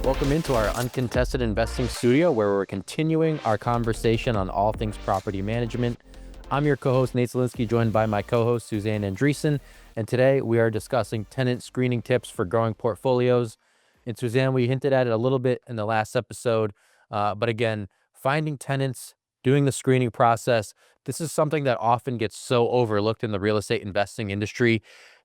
Welcome into our uncontested investing studio where we're continuing our conversation on all things property management. I'm your co-host, Nate Zielinski, joined by my co-host, Suzanne Andreessen. And today we are discussing tenant screening tips for growing portfolios. And Suzanne, we hinted at it a little bit in the last episode. But again, finding tenants, doing the screening process, this is something that often gets so overlooked in the real estate investing industry.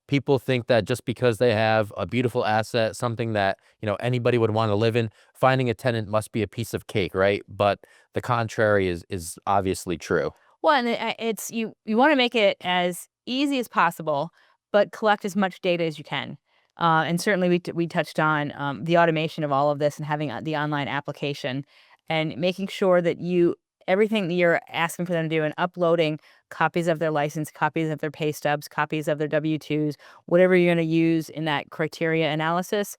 People think that just because they have a beautiful asset, something that, anybody would want to live in, finding a tenant must be a piece of cake, right? But the contrary is obviously true. Well, and it's you want to make it as easy as possible, but collect as much data as you can. And certainly we touched on the automation of all of this and having the online application and making sure that everything that you're asking for them to do and uploading copies of their license, copies of their pay stubs, copies of their W-2s, whatever you're going to use in that criteria analysis.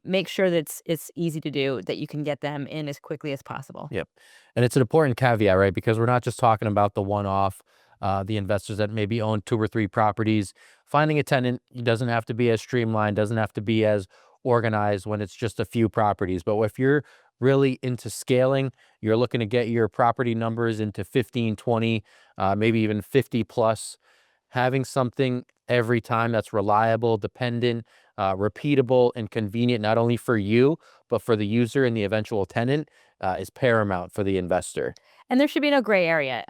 Make sure that it's easy to do, that you can get them in as quickly as possible. Yep. And it's an important caveat, right? Because we're not just talking about the one-off, the investors that maybe own 2 or 3 properties. Finding a tenant doesn't have to be as streamlined, doesn't have to be as organized when it's just a few properties. But if you're really into scaling, you're looking to get your property numbers into 15, 20, maybe even 50 plus, having something every time that's reliable, dependent, repeatable, and convenient, not only for you, but for the user and the eventual tenant, is paramount for the investor. And there should be no gray area.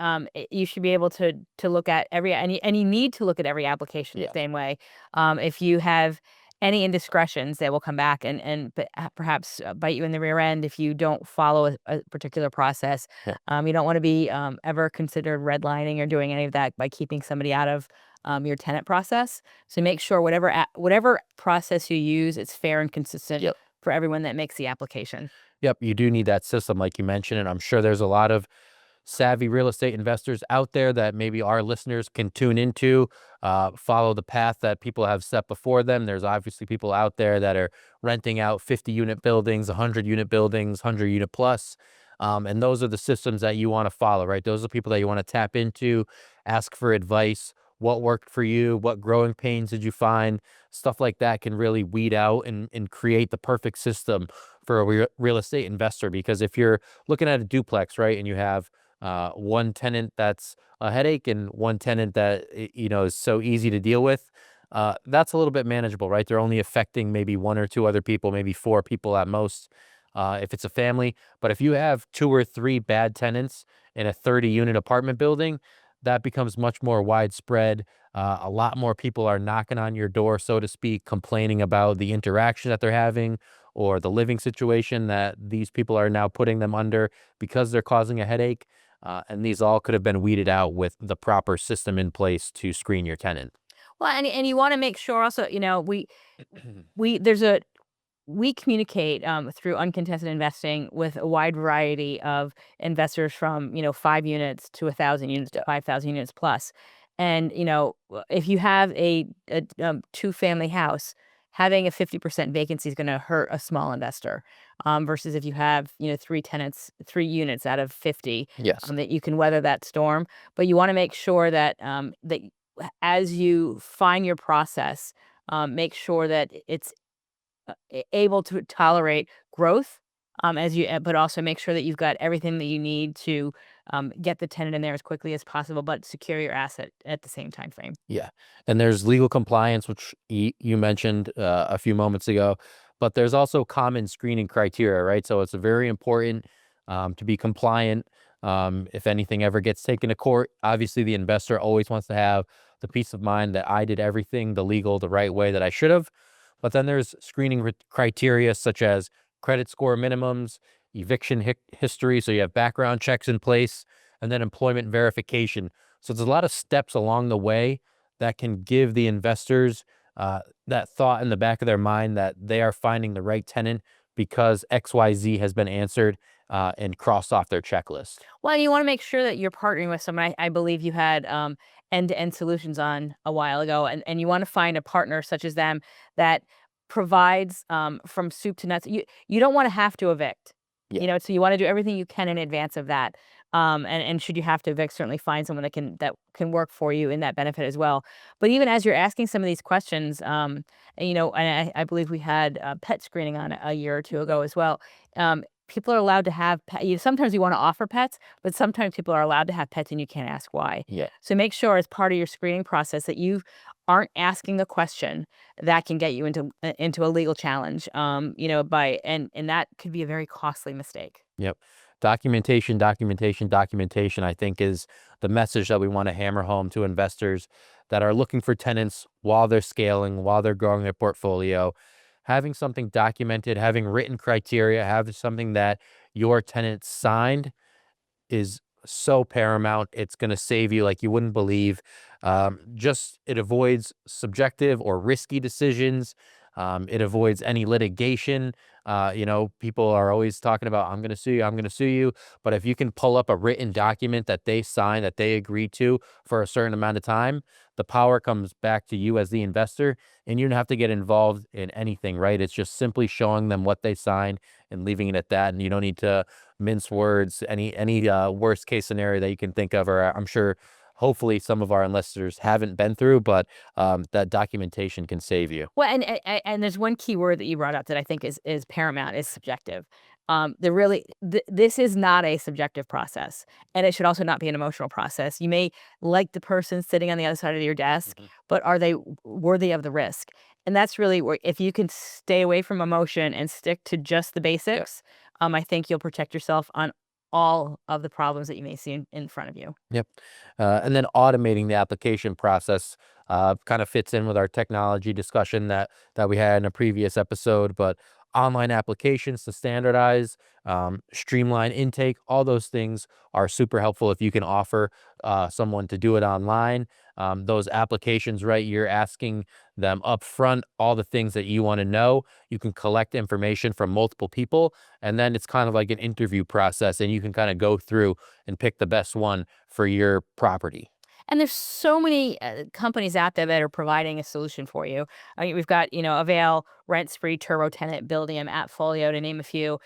You should be able to look at and you need to look at every application the Yeah. same way. If you have any indiscretions, they will come back and perhaps bite you in the rear end if you don't follow a particular process. Yeah. You don't want to be ever considered redlining or doing any of that by keeping somebody out of your tenant process. So make sure whatever process you use, it's fair and consistent Yep. for everyone that makes the application. Yep. You do need that system, like you mentioned. And I'm sure there's a lot of savvy real estate investors out there that maybe our listeners can tune into, follow the path that people have set before them. There's obviously people out there that are renting out 50-unit buildings, 100-unit buildings, 100-unit plus. And those are the systems that you want to follow, right? Those are the people that you want to tap into, ask for advice. What worked for you? What growing pains did you find? Stuff like that can really weed out and create the perfect system for a real estate investor. Because if you're looking at a duplex, right, and you have one tenant that's a headache and one tenant that is so easy to deal with, that's a little bit manageable, right? They're only affecting maybe 1 or 2 other people, maybe 4 people at most, if it's a family. But if you have 2 or 3 bad tenants in a 30-unit apartment building, that becomes much more widespread. A lot more people are knocking on your door, so to speak, complaining about the interaction that they're having or the living situation that these people are now putting them under because they're causing a headache. And these all could have been weeded out with the proper system in place to screen your tenant. Well, and you want to make sure also, we there's a we communicate through uncontested investing with a wide variety of investors from 5 units to 1,000 units to Yeah. 5,000 units plus. And if you have a 2-family house, having a 50% vacancy is going to hurt a small investor. Versus if you have 3 tenants, 3 units out of 50, Yes. that you can weather that storm. But you want to make sure that as you find your process, make sure that it's able to tolerate growth, but also make sure that you've got everything that you need to get the tenant in there as quickly as possible, but secure your asset at the same time frame. Yeah. And there's legal compliance, which you mentioned a few moments ago, but there's also common screening criteria, right? So it's very important to be compliant. If anything ever gets taken to court, obviously the investor always wants to have the peace of mind that I did everything the right way that I should have. But then there's screening criteria such as credit score minimums, eviction history. So you have background checks in place, and then employment verification. So there's a lot of steps along the way that can give the investors that thought in the back of their mind that they are finding the right tenant because XYZ has been answered and crossed off their checklist. Well, you want to make sure that you're partnering with someone. I believe you had end-to-end solutions on a while ago, and you want to find a partner such as them that provides from soup to nuts. You don't want to have to evict. Yeah. So you want to do everything you can in advance of that. And should you have to evict, certainly find someone that can work for you in that benefit as well. But even as you're asking some of these questions, and I believe we had pet screening on a year or two ago as well. People are allowed to have sometimes you want to offer pets, but sometimes people are allowed to have pets and you can't ask why. Yeah. So make sure as part of your screening process that you aren't asking a question that can get you into a legal challenge. By and that could be a very costly mistake. Yep. Documentation, documentation, documentation, I think is the message that we want to hammer home to investors that are looking for tenants while they're scaling, while they're growing their portfolio. Having something documented, having written criteria, having something that your tenant signed is so paramount. It's going to save you like you wouldn't believe. Just it avoids subjective or risky decisions. It avoids any litigation. People are always talking about, I'm going to sue you, I'm going to sue you. But if you can pull up a written document that they sign, that they agree to for a certain amount of time, the power comes back to you as the investor, and you don't have to get involved in anything, right? It's just simply showing them what they signed and leaving it at that. And you don't need to mince words, any worst case scenario that you can think of, or I'm sure hopefully some of our investors haven't been through, but that documentation can save you. Well, and there's one key word that you brought up that I think is paramount, is subjective. This is not a subjective process, and it should also not be an emotional process. You may like the person sitting on the other side of your desk, Mhm. but are they worthy of the risk? And that's really where, if you can stay away from emotion and stick to just the Yeah. basics, I think you'll protect yourself on all of the problems that you may see in front of you. Yep. And then automating the application process kind of fits in with our technology discussion that we had in a previous episode. But online applications to standardize, streamline intake, all those things are super helpful if you can offer someone to do it online. Those applications, right? You're asking them upfront all the things that you want to know. You can collect information from multiple people, and then it's kind of like an interview process, and you can kind of go through and pick the best one for your property. And there's so many companies out there that are providing a solution for you. I mean, we've got, Avail, Rent Spree, Turbo Tenant, Buildium, Appfolio, to name a few.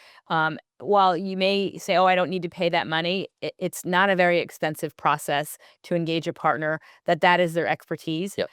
While you may say, "Oh, I don't need to pay that money," it's not a very extensive process to engage a partner that is their expertise. Yep.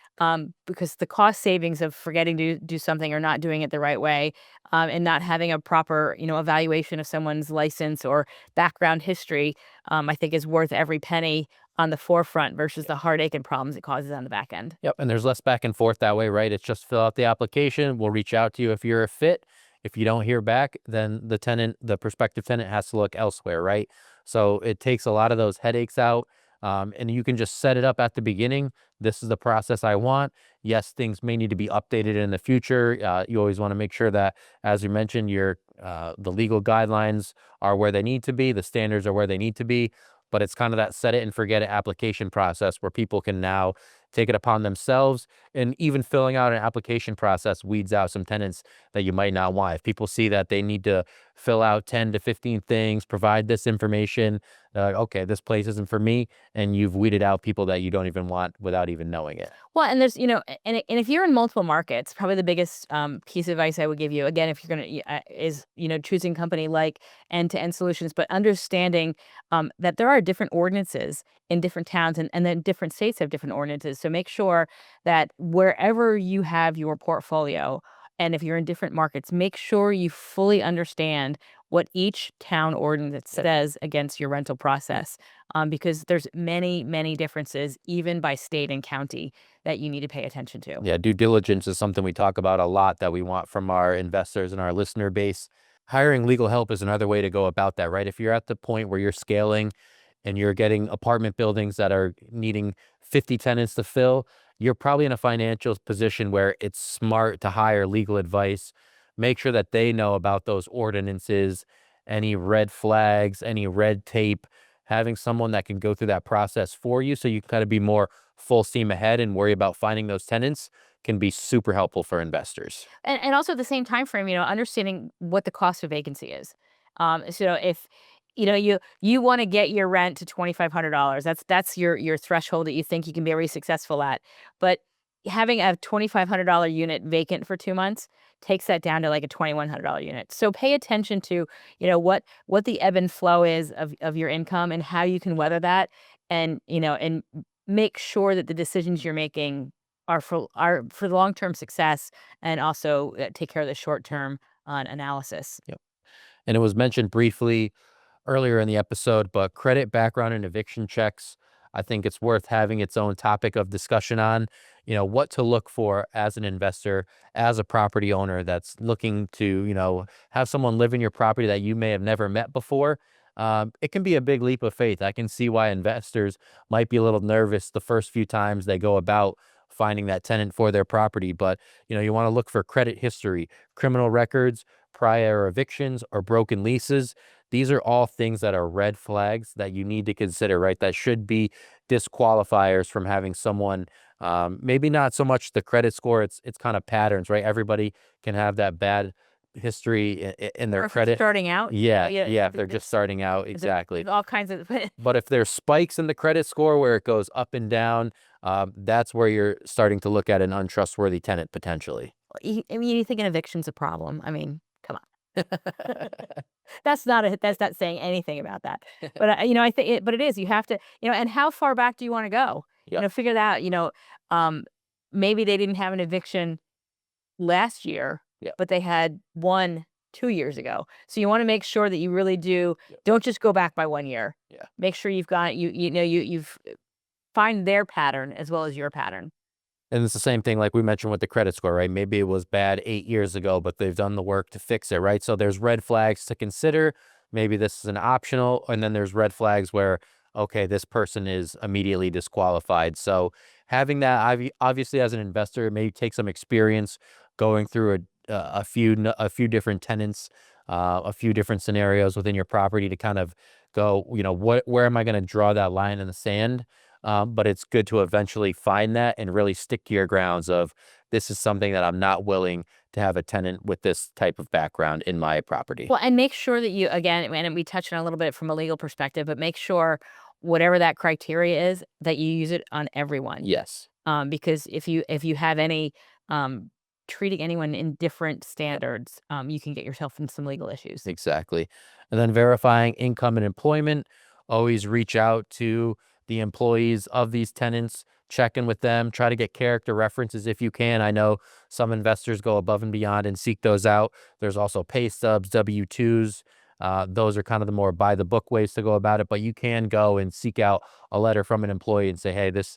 Because the cost savings of forgetting to do something or not doing it the right way, and not having a proper, evaluation of someone's license or background history, I think is worth every penny on the forefront versus the heartache and problems it causes on the back end. Yep. And there's less back and forth that way, right? It's just fill out the application. We'll reach out to you if you're a fit. If you don't hear back, then the prospective tenant has to look elsewhere, right? So it takes a lot of those headaches out. And you can just set it up at the beginning. This is the process I want. Yes, things may need to be updated in the future. You always want to make sure that, as you mentioned, the legal guidelines are where they need to be, the standards are where they need to be. But it's kind of that set it and forget it application process where people can now take it upon themselves. And even filling out an application process weeds out some tenants that you might not want. If people see that they need to fill out 10 to 15 things, provide this information, they're like, okay, this place isn't for me. And you've weeded out people that you don't even want without even knowing it. Well, and there's, and if you're in multiple markets, probably the biggest piece of advice I would give you, again, if you're going to, is, choosing company like end-to-end solutions, but understanding that there are different ordinances in different towns, and then different states have different ordinances. So make sure that wherever you have your portfolio, and if you're in different markets, make sure you fully understand what each town ordinance says against your rental process, because there's many, many differences, even by state and county, that you need to pay attention to. Yeah, due diligence is something we talk about a lot that we want from our investors and our listener base. Hiring legal help is another way to go about that, right? If you're at the point where you're scaling and you're getting apartment buildings that are needing 50 tenants to fill, you're probably in a financial position where it's smart to hire legal advice. Make sure that they know about those ordinances, any red flags, any red tape, having someone that can go through that process for you so you can kind of be more full steam ahead and worry about finding those tenants can be super helpful for investors. And also at the same time frame, understanding what the cost of vacancy is. So if you want to get your rent to $2,500, that's your threshold that you think you can be very successful at. But having a $2,500 unit vacant for 2 months takes that down to like a $2,100 unit. So pay attention to, what the ebb and flow is of your income and how you can weather that, and make sure that the decisions you're making are for the long-term success, and also take care of the short-term analysis. Yep. And it was mentioned briefly earlier in the episode, but credit background and eviction checks, I think it's worth having its own topic of discussion on, what to look for as an investor, as a property owner that's looking to, have someone live in your property that you may have never met before. It can be a big leap of faith. I can see why investors might be a little nervous the first few times they go about finding that tenant for their property. But, you want to look for credit history, criminal records, prior evictions, or broken leases. These are all things that are red flags that you need to consider, right? That should be disqualifiers from having someone, maybe not so much the credit score, it's kind of patterns, right? Everybody can have that bad history in Or their if you're credit. starting out, Yeah, yeah, yeah, if they're just starting out, there's exactly. all kinds of. But if there's spikes in the credit score where it goes up and down, that's where you're starting to look at an untrustworthy tenant potentially. I mean, you think an eviction's a problem? I mean, come on. That's not saying anything about that. But I think but it is. You have to, and how far back do you want to go? Yep. Figure that out. Um, maybe they didn't have an eviction last year, Yep. but they had one 2 years ago. So you want to make sure that you really do. Yep. Don't just go back by 1 year. Yeah. Make sure you've got you've find their pattern as well as your pattern. And it's the same thing like we mentioned with the credit score, right? Maybe it was bad 8 years ago, but they've done the work to fix it, right? So there's red flags to consider. Maybe this is an optional, and then there's red flags where, okay, this person is immediately disqualified. So having that, obviously, as an investor, it may take some experience going through a few different tenants, a few different scenarios within your property to kind of go, where am I going to draw that line in the sand? But it's good to eventually find that and really stick to your grounds of this is something that I'm not willing to have a tenant with this type of background in my property. Well, and make sure that you, again, and we touched on a little bit from a legal perspective, but make sure whatever that criteria is, that you use it on everyone. Yes. Because if you have any treating anyone in different standards, you can get yourself in some legal issues. Exactly. And then verifying income and employment, always reach out to the employees of these tenants, check in with them, try to get character references if you can. I know some investors go above and beyond and seek those out. There's also pay stubs, W-2s. Those are kind of the more by the book ways to go about it, but you can go and seek out a letter from an employee and say, hey, this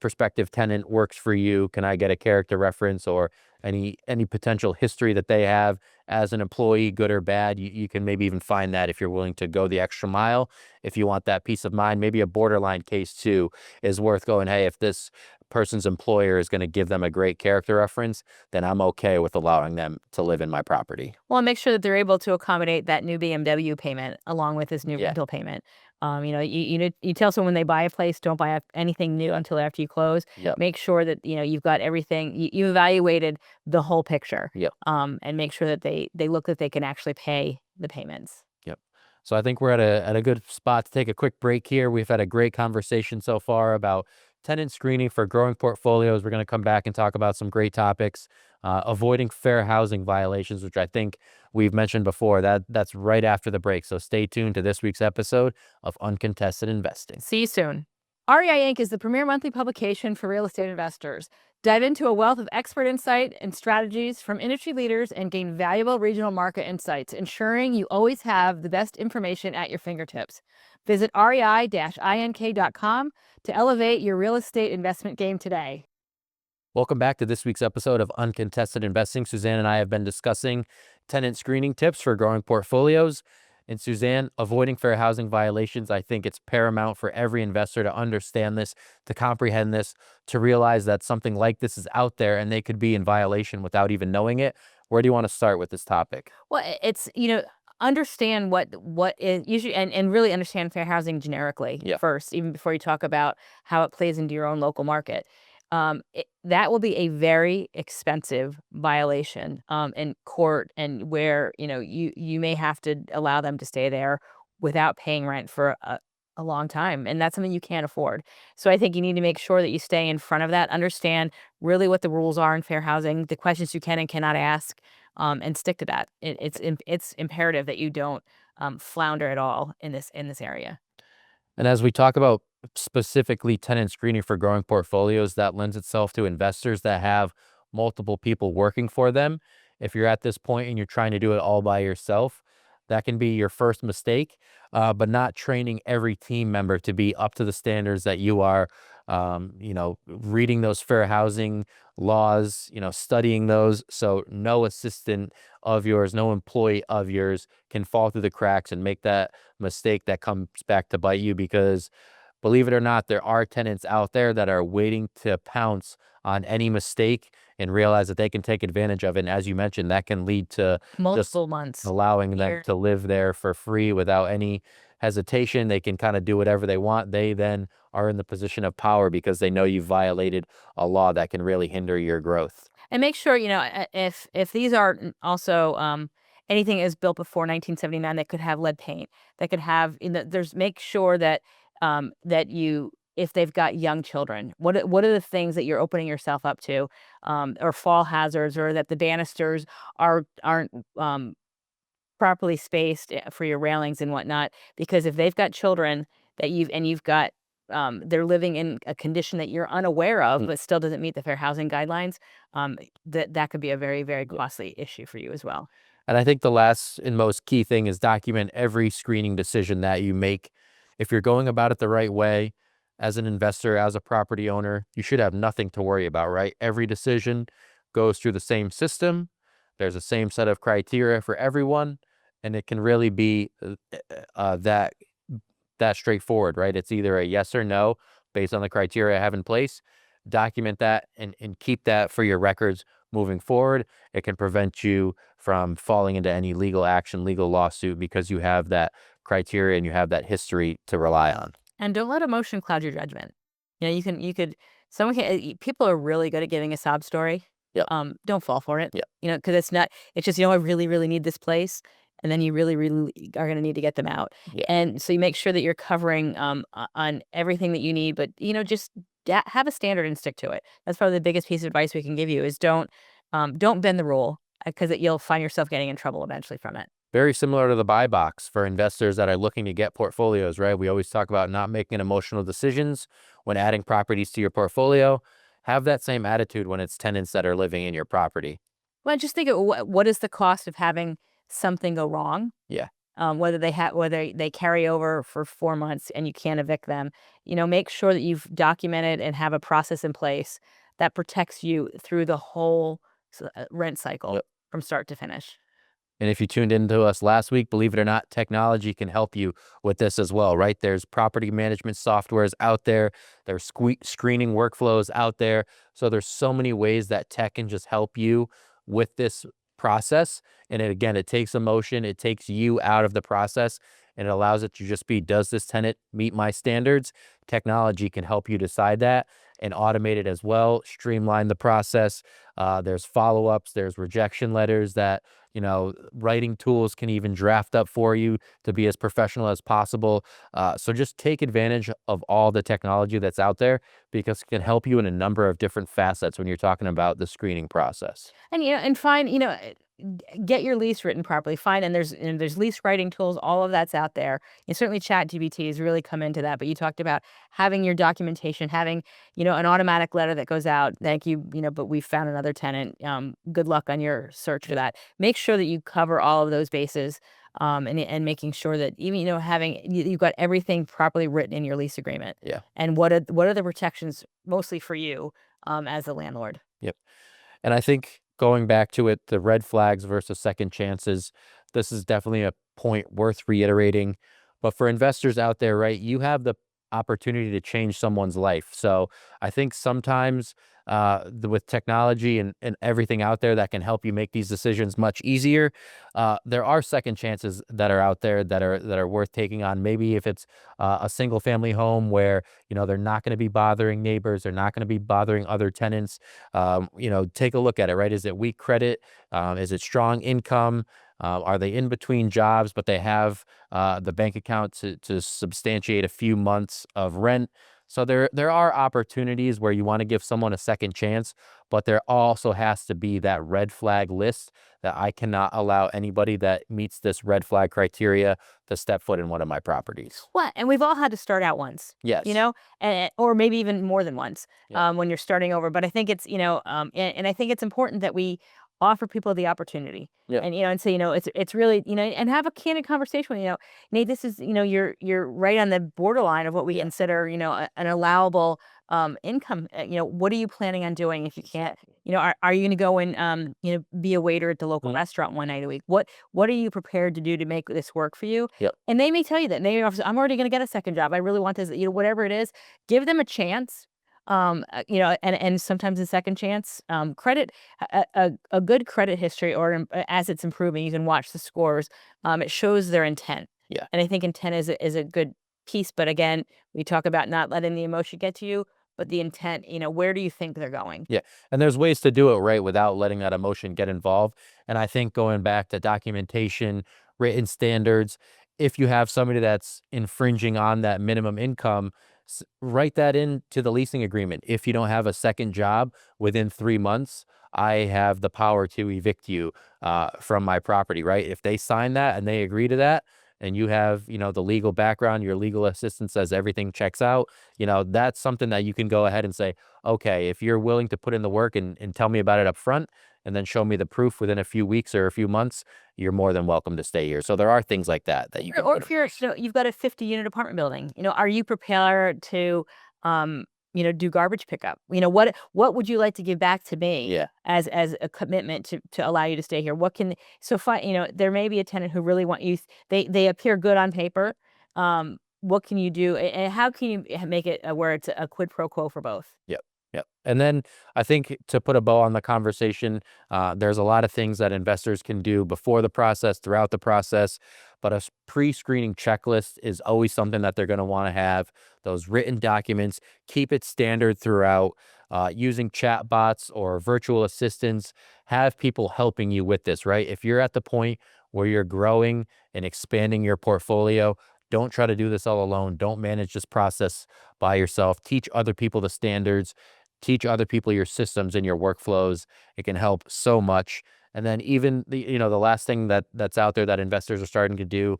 prospective tenant works for you. Can I get a character reference or any potential history that they have as an employee, good or bad? You can maybe even find that if you're willing to go the extra mile. If you want that peace of mind, maybe a borderline case too is worth going, hey, if this person's employer is going to give them a great character reference, then I'm okay with allowing them to live in my property. Well, make sure that they're able to accommodate that new BMW payment along with this new Yeah. rental payment. You tell someone when they buy a place, don't buy anything new until after you close. Yep. Make sure that you've got everything. You evaluated the whole picture. Yep. And make sure that they look that they can actually pay the payments. Yep. So I think we're at a good spot to take a quick break here. We've had a great conversation so far about tenant screening for growing portfolios. We're going to come back and talk about some great topics, avoiding fair housing violations, which I think we've mentioned before. That's right after the break. So stay tuned to this week's episode of Uncontested Investing. See you soon. REI Inc. is the premier monthly publication for real estate investors. Dive into a wealth of expert insight and strategies from industry leaders and gain valuable regional market insights, ensuring you always have the best information at your fingertips. Visit rei-ink.com to elevate your real estate investment game today. Welcome back to this week's episode of Uncontested Investing. Suzanne and I have been discussing tenant screening tips for growing portfolios. And Suzanne, avoiding fair housing violations, I think it's paramount for every investor to understand this, to comprehend this, to realize that something like this is out there and they could be in violation without even knowing it. Where do you want to start with this topic? Well, it's, understand what is usually, and really understand fair housing generically first, even before you talk about how it plays into your own local market. That will be a very expensive violation in court, and where you may have to allow them to stay there without paying rent for a a long time, and that's something you can't afford. So I think you need to make sure that you stay in front of that, understand really what the rules are in fair housing, the questions you can and cannot ask, and stick to that. It's imperative that you don't flounder at all in this area. And as we talk about specifically tenant screening for growing portfolios, that lends itself to investors that have multiple people working for them. If you're at this point and you're trying to do it all by yourself, that can be your first mistake, but not training every team member to be up to the standards that you are. Reading those fair housing laws, studying those. So no assistant of yours, no employee of yours can fall through the cracks and make that mistake that comes back to bite you, because believe it or not, there are tenants out there that are waiting to pounce on any mistake and realize that they can take advantage of it. And as you mentioned, that can lead to just Multiple months. allowing them Year. to live there for free without any hesitation. They can kind of do whatever they want. They then are in the position of power because they know you violated a law that can really hinder your growth. And make sure, if these are also, anything is built before 1979 that could have lead paint, that could have, there's make sure that, if they've got young children, what are the things that you're opening yourself up to, or fall hazards, or that the banisters aren't, properly spaced, for your railings and whatnot, because if they've got children that you've got, they're living in a condition that you're unaware of, but still doesn't meet the fair housing guidelines, that could be a very, very costly issue for you as well. And I think the last and most key thing is document every screening decision that you make. If you're going about it the right way, as an investor, as a property owner, you should have nothing to worry about, right? Every decision goes through the same system. There's the same set of criteria for everyone, and it can really be that straightforward, right? It's either a yes or no based on the criteria I have in place. Document that and keep that for your records moving forward. It can prevent you from falling into any legal action, legal lawsuit, because you have that criteria and you have that history to rely on. And don't let emotion cloud your judgment. You could someone can people are really good at giving a sob story. Yep. Don't fall for it. Yep. Because it's just, I really, really need this place. And then you really, really are going to need to get them out. Yeah. And so you make sure that you're covering, on everything that you need, but, just have a standard and stick to it. That's probably the biggest piece of advice we can give you is don't bend the rule, because you'll find yourself getting in trouble eventually from it. Very similar to the buy box for investors that are looking to get portfolios, right? We always talk about not making emotional decisions when adding properties to your portfolio. Have that same attitude when it's tenants that are living in your property. Well, just think of what is the cost of having something go wrong? Yeah. Whether they carry over for 4 months and you can't evict them. Make sure that you've documented and have a process in place that protects you through the whole rent cycle. Yep. From start to finish. And if you tuned into us last week, believe it or not, technology can help you with this as well, right? There's property management softwares out there. There's screening workflows out there. So there's so many ways that tech can just help you with this process. And it takes emotion. It takes you out of the process and it allows it to just be, does this tenant meet my standards? Technology can help you decide that and automate it as well, streamline the process. There's follow-ups, there's rejection letters that writing tools can even draft up for you to be as professional as possible. So just take advantage of all the technology that's out there because it can help you in a number of different facets when you're talking about the screening process. And find, get your lease written properly. Find and there's lease writing tools. All of that's out there. And certainly ChatGPT has really come into that. But you talked about having your documentation, having an automatic letter that goes out. Thank you, but we found another tenant. Good luck on your search for that. Make sure that you cover all of those bases. And making sure that even you've got everything properly written in your lease agreement. Yeah. And what are the protections mostly for you as a landlord? Yep. And I think going back to it, the red flags versus second chances, this is definitely a point worth reiterating. But for investors out there, right, you have the opportunity to change someone's life. So I think sometimes with technology and everything out there that can help you make these decisions much easier, there are second chances that are out there that are worth taking on. Maybe if it's a single family home where they're not going to be bothering neighbors, they're not going to be bothering other tenants. Take a look at it. Right? Is it weak credit? Is it strong income? Are they in between jobs, but they have the bank account to substantiate a few months of rent? So there are opportunities where you want to give someone a second chance, but there also has to be that red flag list that I cannot allow anybody that meets this red flag criteria to step foot in one of my properties. Well, and we've all had to start out once, Yes. or maybe even more than once, Yep. when you're starting over. But I think it's, and I think it's important that we offer people the opportunity, Yep. and say, it's really, and have a candid conversation with, Nate, this is, you're right on the borderline of what we Yeah. consider, an allowable income. What are you planning on doing if you can't? Are you going to go and, be a waiter at the local Mhm. restaurant one night a week? What are you prepared to do to make this work for you? Yep. And they may tell you that. And they offer, I'm already going to get a second job. I really want this, whatever it is, give them a chance. And sometimes a second chance, credit, a good credit history, or as it's improving, you can watch the scores. It shows their intent. Yeah. And I think intent is a good piece. But again, we talk about not letting the emotion get to you, but the intent, where do you think they're going? Yeah. And there's ways to do it right without letting that emotion get involved. And I think going back to documentation, written standards, if you have somebody that's infringing on that minimum income, write that into the leasing agreement. If you don't have a second job within 3 months, I have the power to evict you from my property, right? If they sign that and they agree to that, and you have, the legal background, your legal assistant says everything checks out, that's something that you can go ahead and say, okay, if you're willing to put in the work and tell me about it up front and then show me the proof within a few weeks or a few months, you're more than welcome to stay here. So there are things like that that you can Or put in if you're, place. you've got a 50-unit apartment building, are you prepared to, do garbage pickup? What would you like to give back to me Yeah. as a commitment to allow you to stay here? What can so fine, there may be a tenant who really want you. They appear good on paper. What can you do, and how can you make it where it's a quid pro quo for both? Yep. Yep. And then I think to put a bow on the conversation, there's a lot of things that investors can do before the process, throughout the process, but a pre-screening checklist is always something that they're going to want to have. Those written documents, keep it standard throughout. Using chat bots or virtual assistants, have people helping you with this, right? If you're at the point where you're growing and expanding your portfolio, don't try to do this all alone. Don't manage this process by yourself. Teach other people the standards, teach other people your systems and your workflows. It can help so much. And then even the last thing that's out there that investors are starting to do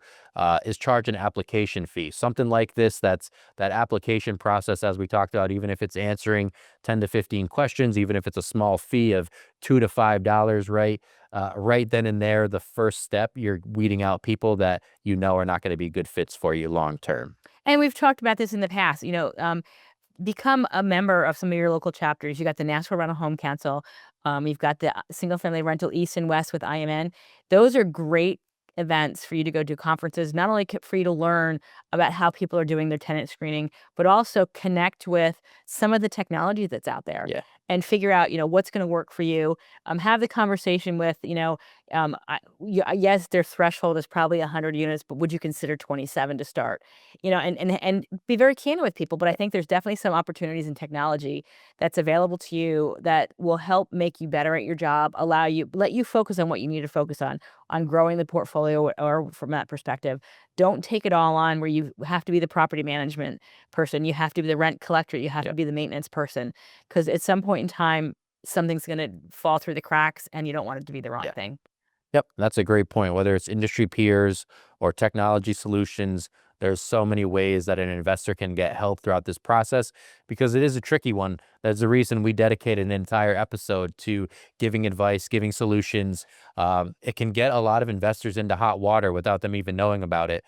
is charge an application fee. Something like this, that's that application process, as we talked about, even if it's answering 10 to 15 questions, even if it's a small fee of $2 to $5, right? Right then and there, the first step, you're weeding out people that are not going to be good fits for you long term. And we've talked about this in the past. Become a member of some of your local chapters. You got the National Rental Home Council. You've got the Single Family Rental East and West with IMN. Those are great events for you to go do conferences, not only for you to learn about how people are doing their tenant screening, but also connect with some of the technology that's out there Yeah. and figure out, what's going to work for you. Have the conversation with, yes, their threshold is probably 100 units, but would you consider 27 to start? And be very candid with people. But I think there's definitely some opportunities in technology that's available to you that will help make you better at your job, let you focus on what you need to focus on growing the portfolio, or from that perspective. Don't take it all on where you have to be the property management person, you have to be the rent collector, you have Yeah. to be the maintenance person, because at some point in time, something's going to fall through the cracks and you don't want it to be the wrong Yeah. thing. Yep, that's a great point. Whether it's industry peers or technology solutions, there's so many ways that an investor can get help throughout this process because it is a tricky one. That's the reason we dedicated an entire episode to giving advice, giving solutions. It can get a lot of investors into hot water without them even knowing about it.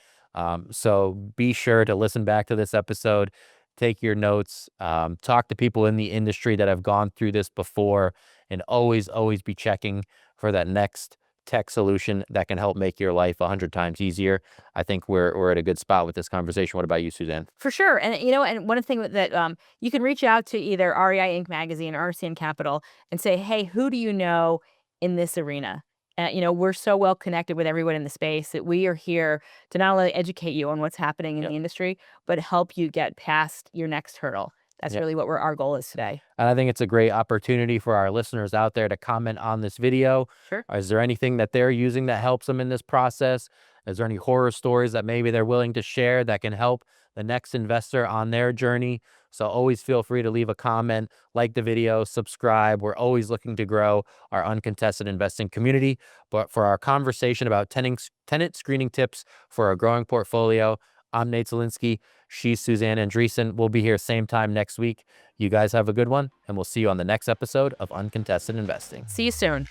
So be sure to listen back to this episode, take your notes, talk to people in the industry that have gone through this before, and always be checking for that next tech solution that can help make your life 100 times easier. I think we're at a good spot with this conversation. What about you, Suzanne? For sure. And one thing that you can reach out to either REI Inc. magazine or RCN Capital and say, hey, who do you know in this arena? We're so well connected with everyone in the space that we are here to not only educate you on what's happening in Yep. the industry, but help you get past your next hurdle. That's Yep. really what our goal is today. And I think it's a great opportunity for our listeners out there to comment on this video. Sure. Is there anything that they're using that helps them in this process? Is there any horror stories that maybe they're willing to share that can help the next investor on their journey? So always feel free to leave a comment, like the video, subscribe. We're always looking to grow our uncontested investing community. But for our conversation about tenant screening tips for a growing portfolio, I'm Nate Zielinski. She's Suzanne Andreessen. We'll be here same time next week. You guys have a good one, and we'll see you on the next episode of Uncontested Investing. See you soon.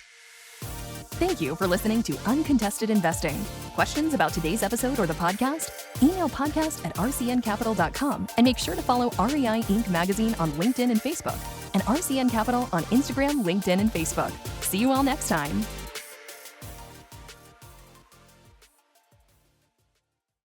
Thank you for listening to Uncontested Investing. Questions about today's episode or the podcast? Email podcast@rcncapital.com and make sure to follow REI Inc. magazine on LinkedIn and Facebook, and RCN Capital on Instagram, LinkedIn, and Facebook. See you all next time.